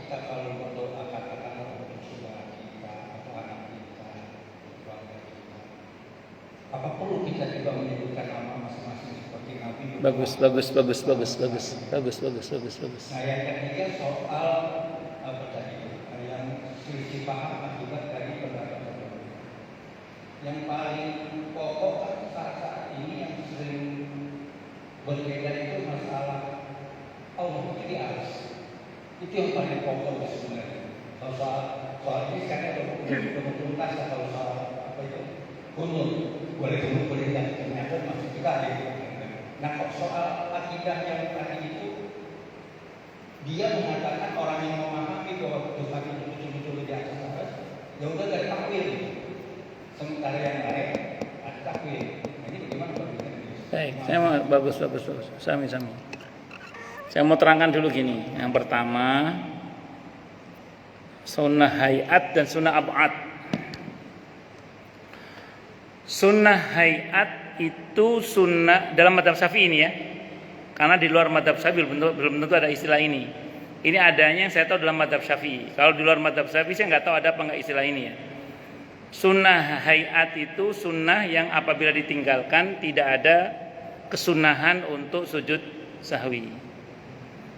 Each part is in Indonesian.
kita kalau berdoa katakanlah untuk saudara kita atau anak kita, keluarga kita, apa perlu kita juga menyebutkan nama masing-masing seperti Nabi? Bagus. Nah, yang ketiga soal apa tadi? Yang selisih paham akibat dari pendapat tertentu. Yang paling pokok kan saat ini yang sering berbeda itu masalah Allah jadi aras. Itu yang paling pokok sebenarnya. Kalau soal ini sekarang udah tuntas atau soal apa itu kunut boleh tidak ternyata masih juga ada. Nah, soal akidah yang tadi itu dia mengatakan orang yang memahami bahwa Tuhan itu betul-betul di atas aras, ya udah dari takwil. Sementara yang lain ada takwil. Ini bagaimana Bapak? Baik, saya mau bagus. Sami. Saya mau terangkan dulu gini. Yang pertama, sunnah hayat dan sunnah ab'ad. Sunnah hayat itu sunnah dalam madzhab Syafi'i ini ya. Karena di luar madzhab Syafi'i belum tentu ada istilah ini. Ini adanya yang saya tahu dalam madzhab Syafi'i. Kalau di luar madzhab Syafi'i saya nggak tahu ada apa nggak istilah ini ya. Sunnah hayat itu sunnah yang apabila ditinggalkan tidak ada kesunahan untuk sujud sahwi.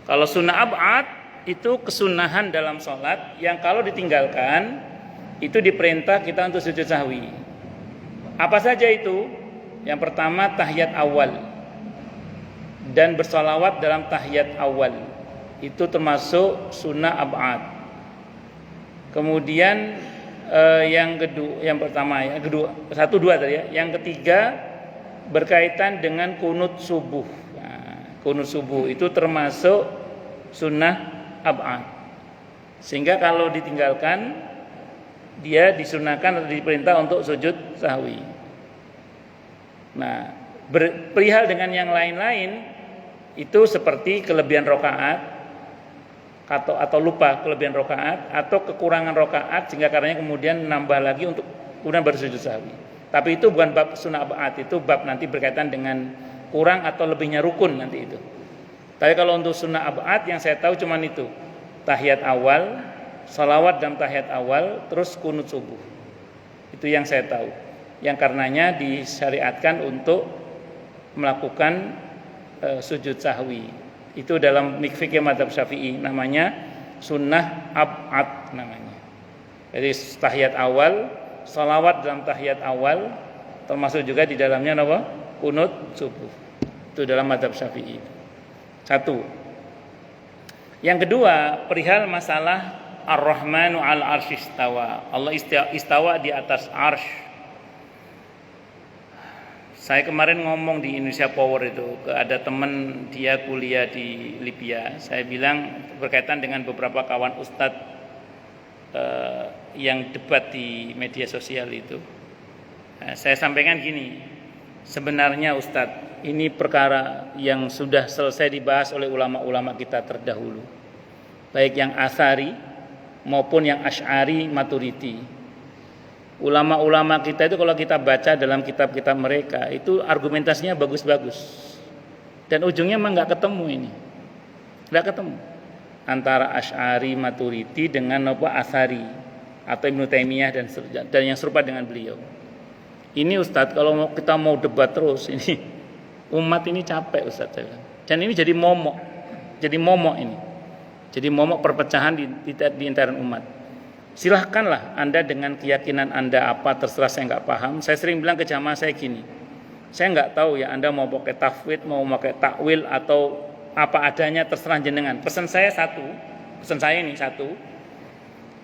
Kalau sunnah ab'ad itu kesunahan dalam sholat yang kalau ditinggalkan itu diperintah kita untuk sujud sahwi. Apa saja itu? Yang pertama tahiyat awal dan bersolawat dalam tahiyat awal itu termasuk sunnah ab'ad. Kemudian yang pertama ya, satu dua tadi ya. Yang ketiga berkaitan dengan kunut subuh. Nah, kunut subuh itu termasuk sunnah ab'ad. Sehingga kalau ditinggalkan dia disunahkan atau diperintah untuk sujud sahwi. Nah, perihal dengan yang lain-lain itu seperti kelebihan rakaat atau lupa kelebihan rakaat atau kekurangan rakaat sehingga karenanya kemudian nambah lagi untuk kemudian bersujud sahwi. Tapi itu bukan bab sunnah ab'ad, itu bab nanti berkaitan dengan kurang atau lebihnya rukun nanti itu. Tapi kalau untuk sunnah ab'ad yang saya tahu cuman itu. Tahiyat awal, salawat dalam tahiyat awal, terus kunut subuh. Itu yang saya tahu. Yang karenanya disyariatkan untuk melakukan sujud sahwi. Itu dalam fikih madzhab Syafi'i namanya sunnah ab'ad namanya. Jadi tahiyat awal, salawat dalam tahiyat awal, termasuk juga di dalamnya apa? Kunut subuh. Itu dalam madzhab Syafi'i. Satu. Yang kedua, perihal masalah Ar-Rahmanu 'alal 'arsy istawa. Allah istawa di atas arsy. Saya kemarin ngomong di Indonesia Power itu, ada teman dia kuliah di Libya. Saya bilang berkaitan dengan beberapa kawan ustadz yang debat di media sosial itu. Saya sampaikan gini, sebenarnya ustadz, ini perkara yang sudah selesai dibahas oleh ulama-ulama kita terdahulu. Baik yang Atsari maupun yang Asy'ari Maturidi. Ulama-ulama kita itu kalau kita baca dalam kitab-kitab mereka itu argumentasinya bagus-bagus dan ujungnya memang nggak ketemu ini, nggak ketemu antara Asy'ari Maturidi dengan Atsari atau Ibnu Taimiyah dan yang serupa dengan beliau. Ini Ustadz kalau kita mau debat terus ini umat ini capek Ustadz dan ini jadi momok ini, jadi momok perpecahan di antara umat. Silahkanlah Anda dengan keyakinan Anda apa terserah, saya nggak paham. Saya sering bilang ke jamaah saya gini, saya nggak tahu ya Anda mau pakai tafwid, mau pakai takwil atau apa adanya, terserah jenengan. Pesan saya ini satu,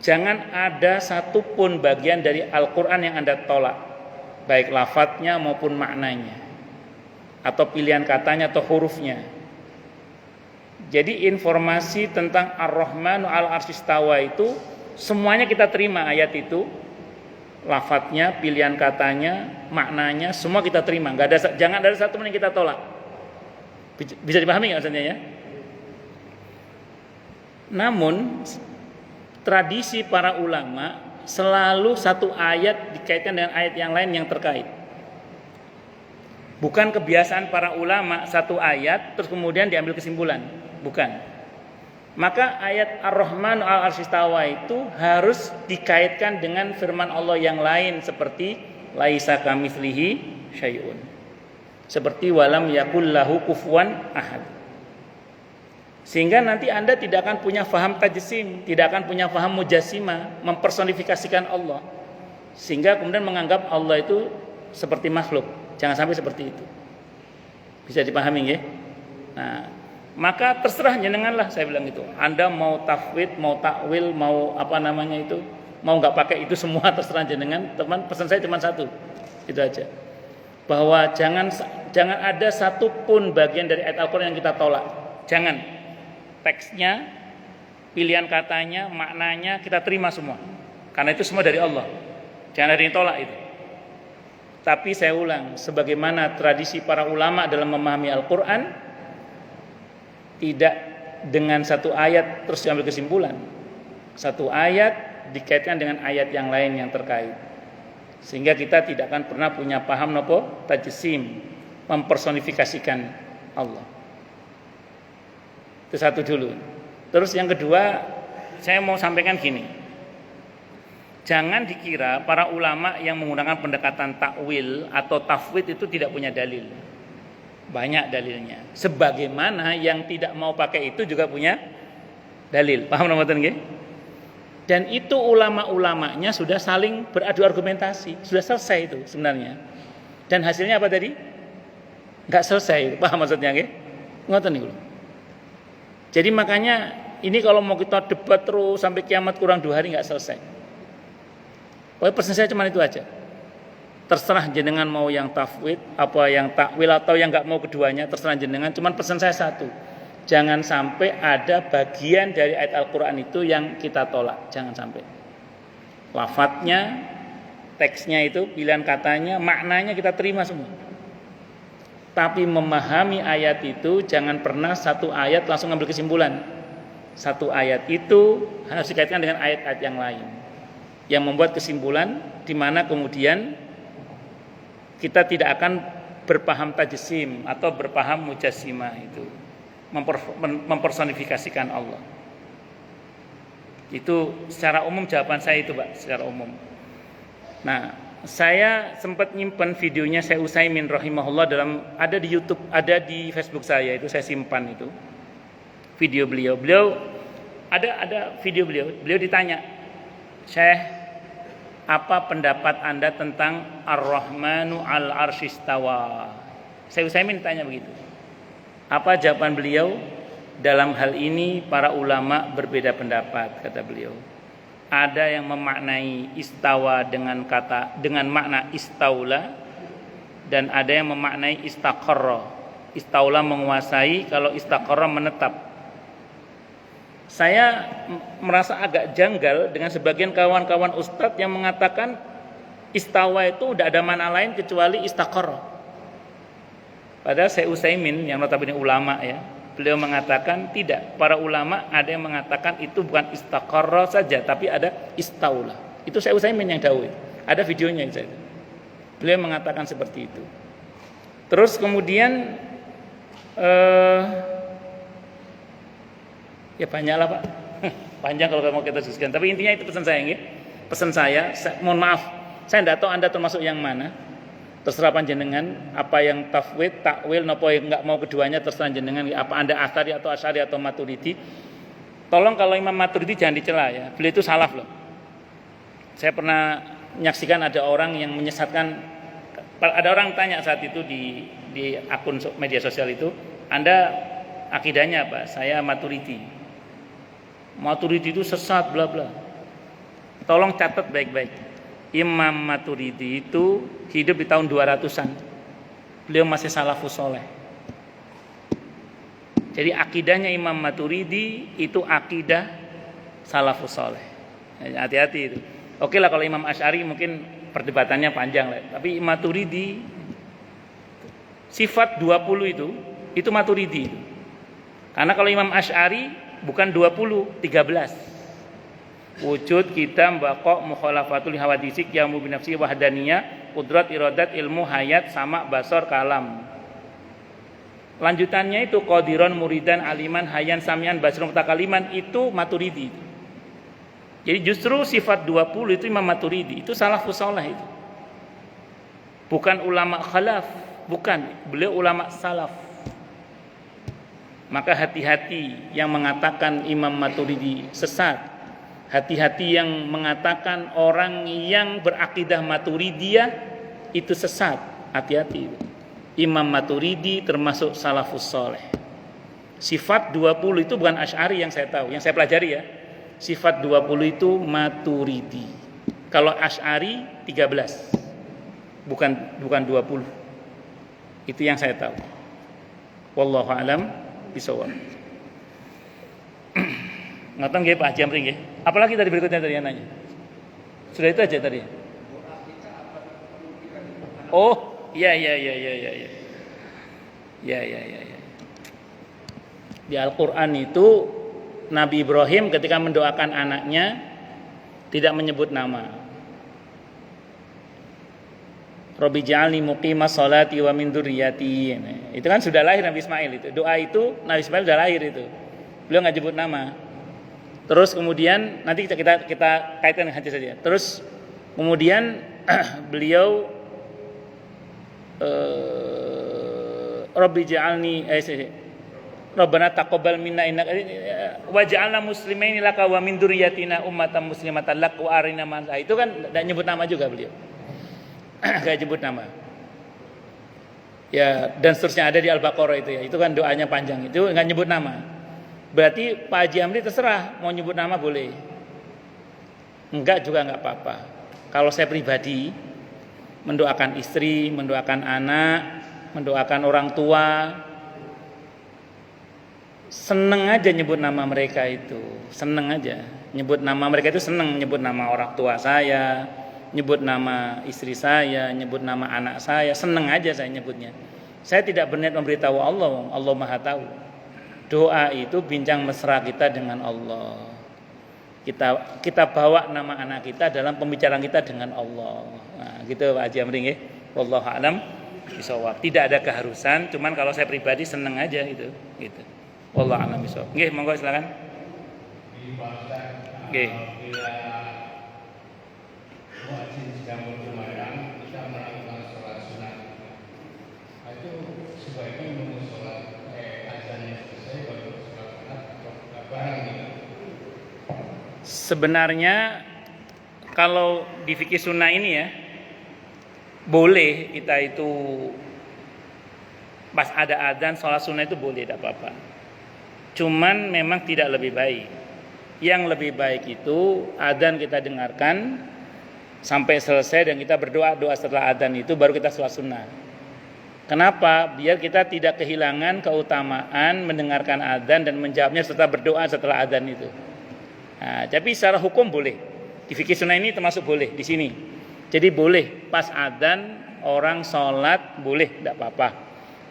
jangan ada satupun bagian dari Al-Quran yang Anda tolak, baik lafadznya maupun maknanya, atau pilihan katanya atau hurufnya. Jadi informasi tentang Ar-Rahmanu 'alal 'arsy istawa itu semuanya kita terima, ayat itu, lafadznya, pilihan katanya, maknanya, semua kita terima. Jangan ada satu pun yang kita tolak. Bisa dipahami nggak maksudnya ya? Namun tradisi para ulama selalu satu ayat dikaitkan dengan ayat yang lain yang terkait. Bukan kebiasaan para ulama satu ayat terus kemudian diambil kesimpulan, bukan. Maka ayat Ar-Rahman al-Arsy istawa itu harus dikaitkan dengan firman Allah yang lain seperti laisa kamitslihi syai'un. Seperti walam yakul lahu kufuwan ahad. Sehingga nanti Anda tidak akan punya faham tajsim, tidak akan punya faham mujassimah, mempersonifikasikan Allah. Sehingga kemudian menganggap Allah itu seperti makhluk. Jangan sampai seperti itu. Bisa dipahami ya? Nah, maka terserah jenenganlah, saya bilang itu. Anda mau tafwid, mau takwil, mau apa namanya itu, mau nggak pakai itu semua terserah jenengan. Teman, pesan saya cuma satu, itu aja. Bahwa jangan ada satupun bagian dari ayat Al-Quran yang kita tolak. Jangan. Teksnya, pilihan katanya, maknanya kita terima semua. Karena itu semua dari Allah. Jangan ada yang tolak itu. Tapi saya ulang, sebagaimana tradisi para ulama dalam memahami Al-Quran, tidak dengan satu ayat terus diambil kesimpulan. Satu ayat dikaitkan dengan ayat yang lain yang terkait. Sehingga kita tidak akan pernah punya paham nopo tajsim, mempersonifikasikan Allah. Itu satu dulu. Terus yang kedua, saya mau sampaikan gini. Jangan dikira para ulama yang menggunakan pendekatan takwil atau tafwid itu tidak punya dalil. Banyak dalilnya. Sebagaimana yang tidak mau pakai itu juga punya dalil. Paham namaten nggih? Dan itu ulama-ulamanya sudah saling beradu argumentasi. Sudah selesai itu sebenarnya. Dan hasilnya apa tadi? Enggak selesai. Paham maksudnya nggih? Ngoten niku. Jadi makanya ini kalau mau kita debat terus sampai kiamat kurang 2 hari enggak selesai. Pokoknya pesan saya cuma itu aja. Terserah jenengan mau yang tafwid, apa yang takwil atau yang nggak mau keduanya, terserah jenengan. Cuman pesan saya satu, jangan sampai ada bagian dari ayat Al-Quran itu yang kita tolak, jangan sampai. Lafadznya, teksnya itu, pilihan katanya, maknanya kita terima semua. Tapi memahami ayat itu jangan pernah satu ayat langsung ambil kesimpulan. Satu ayat itu harus dikaitkan dengan ayat-ayat yang lain, yang membuat kesimpulan di mana kemudian kita tidak akan berpaham tajsim atau berpaham mujassimah itu, mempersonifikasikan Allah. Itu secara umum jawaban saya itu, Pak, secara umum. Nah, saya sempat nyimpan videonya Syekh Utsaimin rahimahullah ada di YouTube, ada di Facebook saya, itu saya simpan itu. Video beliau ada video beliau ditanya, "Syekh, apa pendapat Anda tentang Ar-Rahmanu al-Arsy istawa?" Syekh Utsaimin tanya begitu. Apa jawaban beliau? Dalam hal ini para ulama berbeda pendapat, kata beliau. Ada yang memaknai istawa dengan makna istaula, dan ada yang memaknai istaqarra. Istaula menguasai, kalau istaqarra menetap. Saya merasa agak janggal dengan sebagian kawan-kawan ustadz yang mengatakan istawa itu tidak ada makna lain kecuali istaqarra. Padahal Syekh Utsaimin yang notabene ulama ya, beliau mengatakan tidak. Para ulama ada yang mengatakan itu bukan istaqarra saja, tapi ada istaula. Itu Syekh Utsaimin yang dawuh. Ada videonya itu. Beliau mengatakan seperti itu. Terus kemudian ya banyaklah, Pak. Panjang kalau mau kita diskusikan. Tapi intinya itu pesan saya ini. Pesan saya, mohon maaf, saya tidak tahu Anda termasuk yang mana. Terserah panjenengan, apa yang tafwid, takwil, nopo yang enggak mau keduanya terserah jenengan. Apa Anda Asy'ari atau Asy'ari atau Maturidi. Tolong kalau Imam Maturidi jangan dicela ya. Beliau itu salaf loh. Saya pernah menyaksikan ada orang yang menyesatkan, ada orang tanya saat itu di akun media sosial itu, Anda akidahnya apa? Saya Maturidi. Maturidi itu sesat bla bla. Tolong catat baik-baik. Imam Maturidi itu hidup di tahun 200-an. Beliau masih salafus soleh. Jadi akidahnya Imam Maturidi itu akidah salafus soleh. Hati-hati itu. Oke lah kalau Imam Asy'ari mungkin perdebatannya panjang lah. Tapi Maturidi sifat 20 itu Maturidi. Karena kalau Imam Asy'ari bukan 20, 13. Wujud, kita, baqa, mukhalafatul hawadisi, qiyamu binafsi, wahdaniyah, qudrat, iradat, ilmu, hayat, sama, basar, kalam. Lanjutannya itu qadiron, muridan, aliman, hayyan, samian, basirun, mutakaliman, itu Maturidi. Jadi justru sifat 20 itu Imam Maturidi, itu salafus saleh itu. Bukan ulama khalaf, bukan, beliau ulama salaf. Maka hati-hati yang mengatakan Imam Maturidi sesat. Hati-hati yang mengatakan orang yang berakidah Maturidiyah itu sesat. Hati-hati. Imam Maturidi termasuk salafus saleh. Sifat 20 itu bukan Asy'ari yang saya tahu, yang saya pelajari ya. Sifat 20 itu Maturidi. Kalau Asy'ari 13. Bukan 20. Itu yang saya tahu. Wallahu alam bisawab. Ngaten nggih Pak Haji Amri nggih. Apalagi tadi berikutnya tadi yang nanya. Sudah itu aja tadi. Oh, iya. Ya. Di Al-Qur'an itu Nabi Ibrahim ketika mendoakan anaknya tidak menyebut nama. Rabbi ja'alni muqimas sholati wa min dzurriyyati. Itu kan sudah lahir Nabi Ismail itu. Doa itu Nabi Ismail sudah lahir itu. Beliau enggak nyebut nama. Terus kemudian nanti kita kaitkan dengan hadis saja. Terus kemudian beliau Rabbi ja'alni Rabbana taqabbal minna innaka waj'alna muslimaini laka wa min dzurriyyatina ummatan muslimatan lak wa arina man. Itu kan enggak nyebut nama juga beliau. Enggak nyebut nama. Ya, dan seterusnya ada di Al-Baqarah itu ya. Itu kan doanya panjang. Itu enggak nyebut nama. Berarti Pak Haji Amri terserah mau nyebut nama boleh. Enggak juga enggak apa-apa. Kalau saya pribadi mendoakan istri, mendoakan anak, mendoakan orang tua, seneng aja nyebut nama mereka itu. Seneng aja. Nyebut nama mereka itu seneng. Nyebut nama orang tua saya, nyebut nama istri saya, nyebut nama anak saya. Seneng aja saya nyebutnya. Saya tidak berniat memberitahu Allah. Allah Maha tahu. Doa itu bincang mesra kita dengan Allah. Kita bawa nama anak kita dalam pembicaraan kita dengan Allah. Nah, gitu Pak Haji Amri nggih. Wallahu a'lam bishawab. Tidak ada keharusan, cuman kalau saya pribadi seneng aja itu, gitu. Wallahu a'lam bishawab. Nggih, monggo silakan. Nggih. Muadzin sedang berkumandang, kita melakukan sholat sunat. Itu sebaiknya menunggu sholat azannya selesai baru sholat sunat atau barang gitu. Sebenarnya kalau di fikih sunnah ini ya, boleh kita itu pas ada adzan sholat sunnah itu boleh, tidak apa-apa. Cuman memang tidak lebih baik. Yang lebih baik itu adzan kita dengarkan sampai selesai dan kita berdoa setelah adzan itu baru kita sholat sunnah. Kenapa? Biar kita tidak kehilangan keutamaan mendengarkan adzan dan menjawabnya serta berdoa setelah adzan itu. Nah, tapi secara hukum boleh. Di fikih sunnah ini termasuk boleh di sini. Jadi boleh pas adzan orang sholat boleh, tidak apa-apa.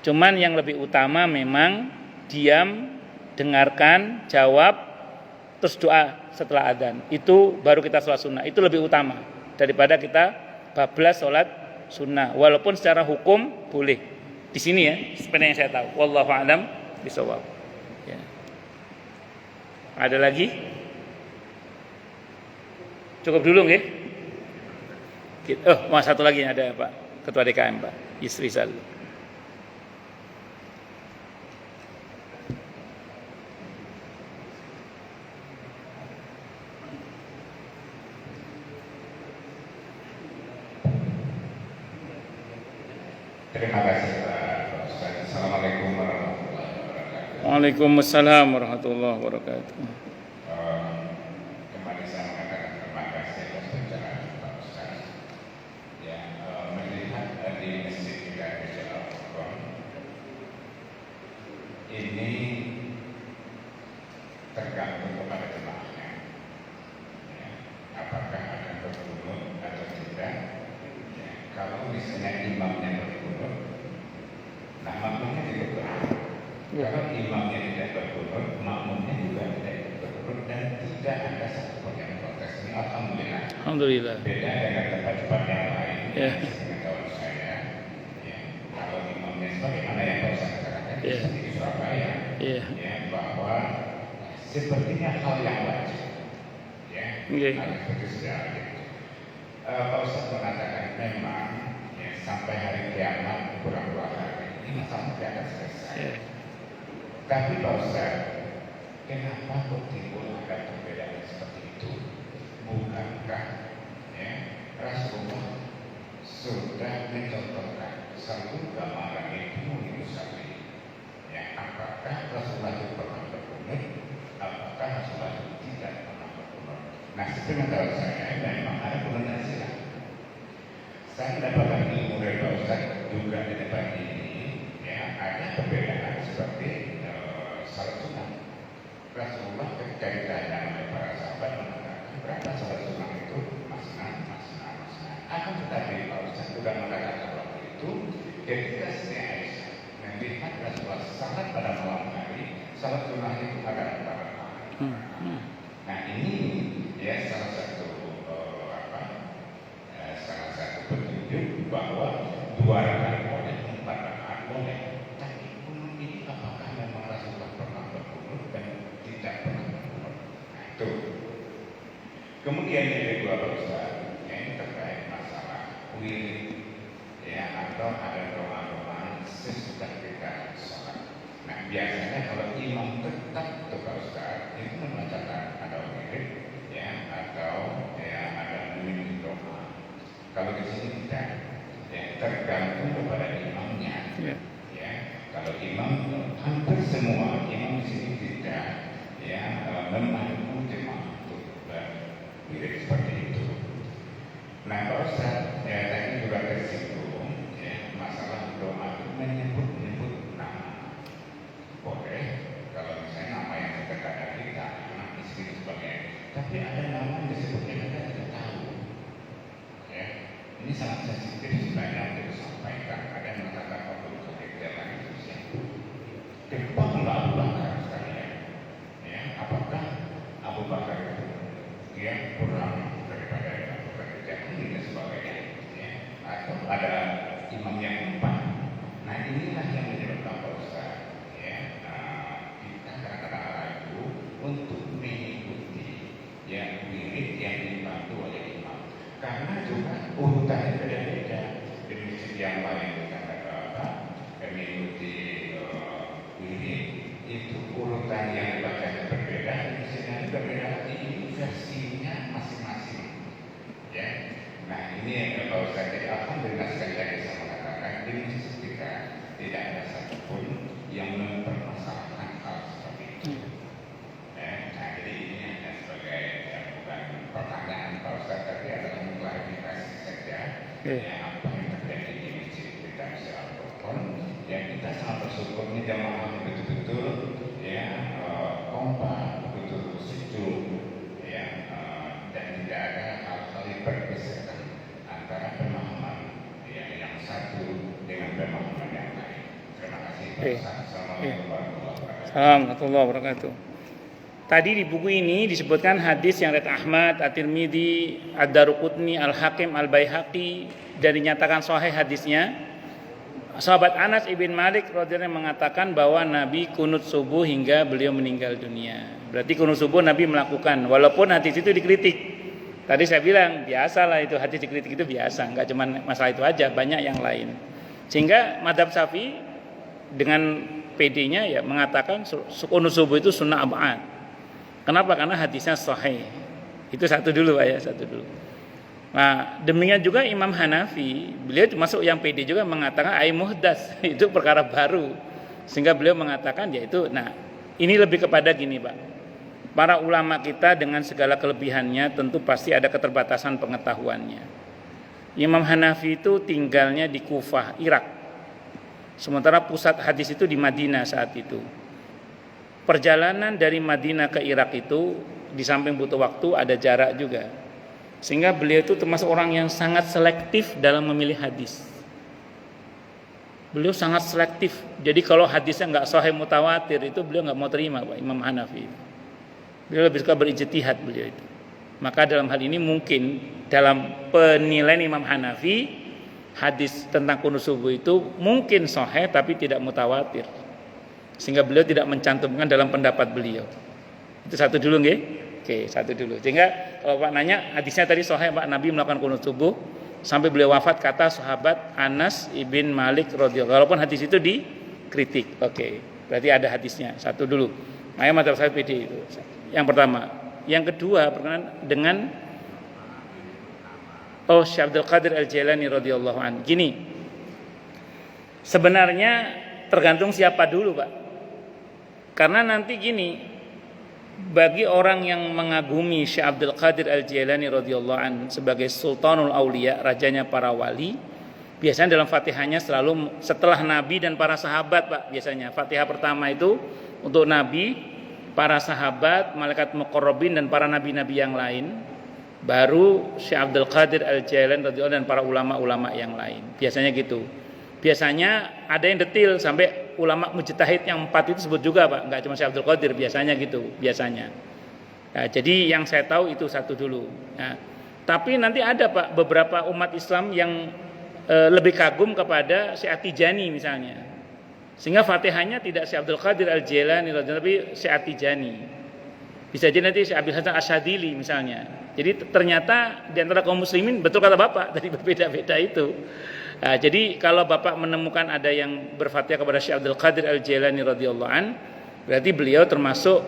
Cuman yang lebih utama memang diam, dengarkan, jawab, terus doa setelah adzan. Itu baru kita sholat sunnah. Itu lebih utama daripada kita bablas sholat sunnah. Walaupun secara hukum boleh. Di sini ya, seperti yang saya tahu. Wallahu a'lam bishawab. Ya. Ada lagi? Cukup dulu nggih? Oh, satu lagi ada Pak Ketua DKM Pak Yusrizal. Terima kasih Pak Ustaz. Assalamualaikum warahmatullahi wabarakatuh. Waalaikumsalam warahmatullahi wabarakatuh. Kembali saya mengatakan terima kasih atas pencerahan Pak Ustaz. Ya, melihat di masjid kita di Jakarta ini tergantung kepada jemaahnya. Ya, apakah akan berkunut atau tidak? Ya, kalau misalnya imamnya berkunut, nah makmumnya juga berkunut. Kalau imamnya tidak berkunut, makmumnya juga tidak berkunut dan tidak ada satupun yang protes. Ini alhamdulillah. Alhamdulillah. Beda dengan tempat-tempat yang lain. Ya. Pengetahuan saya, ya, kalau imamnya sebagaimana yang baru saya katakan, Ya. ya, bahwa sepertinya hal yang wajib, ya, hal seperti sejarah itu. Pak Ustadz mengatakan memang ya, sampai hari kiamat kurang 2 hari ini masalah tidak akan selesai. Tapi Pak Ustadz, kenapa kok timbul ada perbedaan seperti itu? Bukankah ya, Rasulullah sudah mencontohkan satu gambaran itu mulia. Ya, apakah Rasulullah itu pernah berkunut? Apakah Rasulullah itu tidak pernah berkunut? Nah, sepengetahuan saya memang ada perbedaan silah. Saya mendapatkan ilmu dari Pak Ustadz juga di depan ini, ya, ada perbedaan seperti salat sunat. Rasulullah ketika ditanya oleh para sahabat mengatakan berapa salat sunat itu? Masna. Akan tetapi Pak Ustadz juga mengatakan waktu itu ketika Siti Aisyah melihat Rasulullah salat pada malam hari, salat sunat itu ada 4 rakaat. Nah ini ya salah satu salah satu petunjuk bahwa 2 rakaat boleh, 4 rakaat boleh. Tapi kunut ini apakah memang Rasulullah pernah berkunut dan tidak pernah berkunut? Nah itu. Kemudian yang kedua Pak Ustadz, ini terkait masalah wirid, ya, atau ada doa-doa sesudah kita sholat. Nah biasanya kalau imam tetap tuh Pak Ustadz itu membacakan ada wirid, ya, atau ya ada memimpin doa. Kalau di sini tidak, ya, tergantung kepada imamnya. Ya, kalau imam hampir semua imam di sini tidak, ya, membantu jemaah untuk wirid seperti itu. Nah, Pak Ustadz, ya tadi juga tersinggung, ya, masalah doa itu menyebut nama. Boleh, kalau misalnya nama yang terkadang kita, anak istri dan sebagainya. Tapi ada nama yang disebutnya kita tidak tahu. Ya, ini sangat sensitif sebenarnya untuk disampaikan. Ada yang mengatakan Abdul Qadir Jalan itu siapa? Kenapa enggak Abu Bakar sekalian? Ya, apakah Abu Bakar itu dia kurang daripada Abu Bakar Jalan dan sebagainya? Ya, atau ada imam yang 4? Nah inilah yang menyebabkan Pak Ustadz, ya, kita kadang-kadang ragu untuk mengikuti yang wirid yang dibantu oleh imam. Karena juga urutannya beda-beda. Di masjid yang lain kita mengikuti wirid itu urutan yang dibacanya berbeda, di sini berbeda lagi, ini versinya masing-masing. Ya, nah ini yang Pak Ustadz, jadi alhamdulillah sekali lagi saya mengatakan di masjid kita tidak ada satupun yang mempermasalahkan hal seperti itu. Nah jadi ini hanya sebagai bukan pertanyaan Pak Ustadz, tapi adalah mengklarifikasi saja ya, apa yang terjadi di masjid kita Al-Qur'an. Yang kita sangat bersyukur ini jamaah betul-betul ya kompak, betul-betul sejuk, ya, dan tidak ada hal-hal yang bergesekan antara pemahaman ya, yang satu dengan pemahaman yang lain. Terima kasih Pak Ustadz. Assalamualaikum warahmatullahi wabarakatuh. Tadi di buku ini disebutkan hadis yang riwayat Ahmad, At-Tirmidzi, Ad-Daruqutni, Al-Hakim, Al-Baihaqi, dan dinyatakan sahih hadisnya. Sahabat Anas ibn Malik radhiyallahu anhu mengatakan bahwa Nabi kunut subuh hingga beliau meninggal dunia. Berarti kunut subuh Nabi melakukan, walaupun hadis itu dikritik. Tadi saya bilang biasalah itu, hadis dikritik itu biasa, enggak cuma masalah itu aja, banyak yang lain. Sehingga mazhab Syafi'i dengan PD-nya ya mengatakan kunut subuh itu sunnah ab'ad. Kenapa? Karena hadisnya sahih. Itu satu dulu Pak ya, satu dulu. Nah, demikian juga Imam Hanafi, beliau termasuk yang PD juga mengatakan ai muhdas, itu perkara baru. Sehingga beliau mengatakan yaitu, nah, ini lebih kepada gini, Pak. Para ulama kita dengan segala kelebihannya tentu pasti ada keterbatasan pengetahuannya. Imam Hanafi itu tinggalnya di Kufah, Irak. Sementara pusat hadis itu di Madinah saat itu. Perjalanan dari Madinah ke Irak itu di samping butuh waktu ada jarak juga. Sehingga beliau itu termasuk orang yang sangat selektif dalam memilih hadis. Beliau sangat selektif. Jadi kalau hadisnya nggak sahih mutawatir itu beliau nggak mau terima, Pak Imam Hanafi. Beliau lebih suka berijtihad beliau itu. Maka dalam hal ini mungkin dalam penilaian Imam Hanafi hadis tentang kunut subuh itu mungkin sahih tapi tidak mutawatir. sehingga beliau tidak mencantumkan dalam pendapat beliau. Itu satu dulu nggih. Oke, satu dulu. Sehingga kalau Pak nanya, hadisnya tadi sahih Pak, Nabi melakukan kunut subuh sampai beliau wafat, kata sahabat Anas ibn Malik radhiyallahu. Walaupun hadis itu dikritik. Oke, berarti ada hadisnya. Satu dulu. Maya madzhab saya PD itu. Yang pertama. Yang kedua berkenaan dengan Syekh Abdul Qadir Al-Jailani radhiyallahu anhu. Gini. Sebenarnya tergantung siapa dulu, Pak. Karena nanti gini, bagi orang yang mengagumi Syekh Abdul Qadir Al-Jailani radhiyallahu anhu sebagai Sultanul Aulia, rajanya para wali, biasanya dalam Fatihahnya selalu setelah Nabi dan para sahabat, Pak, biasanya Fatihah pertama itu untuk Nabi, para sahabat, malaikat muqarrabin dan para nabi-nabi yang lain, baru Syekh Abdul Qadir Al-Jailani radhiyallahu anhu dan para ulama-ulama yang lain. Biasanya gitu. Biasanya ada yang detil sampai ulama mujtahid yang 4 itu sebut juga, Pak. Enggak cuma Syekh Abdul Qadir, biasanya gitu, biasanya. Nah, jadi yang saya tahu itu satu dulu. Nah, tapi nanti ada, Pak, beberapa umat Islam yang lebih kagum kepada Syekh At-Tijani misalnya. Sehingga Fatihahnya tidak Syekh Abdul Qadir Al-Jailani tapi Syekh At-Tijani. Bisa jadi nanti Syekh Abdul Hasan Asyadili misalnya. Jadi ternyata di antara kaum muslimin betul kata Bapak tadi berbeda-beda itu. Nah, jadi kalau Bapak menemukan ada yang berfatihah kepada Syekh Abdul Qadir Al-Jailani radhiyallahu an, berarti beliau termasuk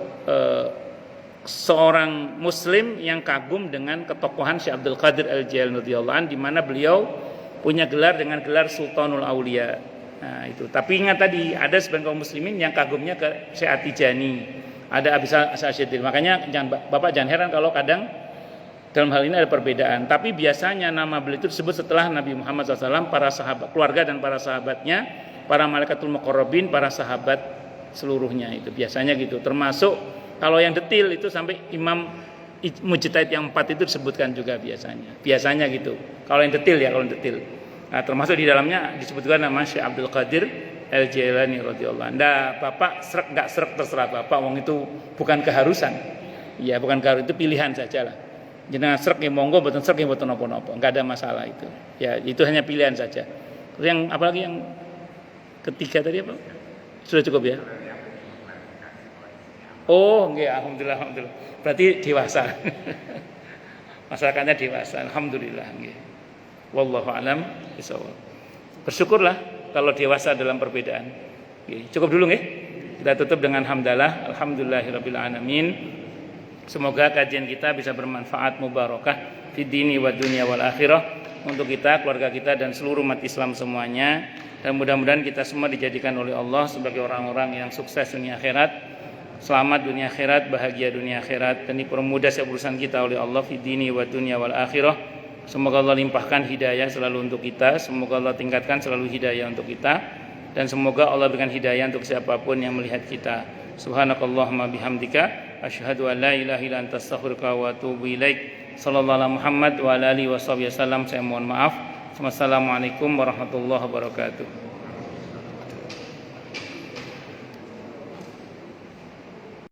seorang muslim yang kagum dengan ketokohan Syekh Abdul Qadir Al-Jailani radhiyallahu an, di mana beliau punya gelar dengan gelar Sultanul Aulia. Nah, itu. Tapi ingat tadi ada sebagian kaum muslimin yang kagumnya ke Syekh At-Tijani, ada Abi Sa'id. Makanya Bapak jangan heran kalau kadang dalam hal ini ada perbedaan. Tapi biasanya nama beliau itu disebut setelah Nabi Muhammad SAW, para sahabat, keluarga dan para sahabatnya, para malaikatul muqarrabin, para sahabat seluruhnya itu biasanya gitu. Termasuk kalau yang detil itu sampai imam mujtahid yang 4 itu disebutkan juga biasanya. Biasanya gitu. Kalau yang detil ya, kalau yang detil. Nah, termasuk di dalamnya disebutkan nama Syekh Abdul Qadir Al-Jailani radhiyallahu anhu. Nah, Bapak srek enggak srek terserah Bapak, wong itu bukan keharusan. Iya, bukan keharusan, itu pilihan sajalah. Jenengan srek ya monggo, mboten srek ya mboten napa-napa, enggak ada masalah itu. Ya, itu hanya pilihan saja. Terus yang apalagi yang ketiga tadi apa? Sudah cukup ya? Oh, nggih, alhamdulillah. Berarti dewasa. Masyarakatnya dewasa, alhamdulillah nggih. Wallahu alam bishawab. Bersyukurlah kalau dewasa dalam perbedaan. Nggih, cukup dulu nggih. Kita tutup dengan hamdalah, alhamdulillahirabbil alamin. Semoga kajian kita bisa bermanfaat mubarakah fid dini wad dunya wal akhirah untuk kita, keluarga kita dan seluruh umat Islam semuanya. Dan mudah-mudahan kita semua dijadikan oleh Allah sebagai orang-orang yang sukses dunia akhirat, selamat dunia akhirat, bahagia dunia akhirat, dan dipermudah setiap urusan kita oleh Allah fid dini wad dunya wal akhirah. Semoga Allah limpahkan hidayah selalu untuk kita, semoga Allah tingkatkan selalu hidayah untuk kita, dan semoga Allah berikan hidayah untuk siapapun yang melihat kita. Subhanakallahumma bihamdika asyhadu an la ilaha illa anta astaghfiruka wa atubu ilaik. Sallallahu alaihi Muhammad wa ala alihi wasallam. Saya mohon maaf. Wassalamualaikum warahmatullahi wabarakatuh.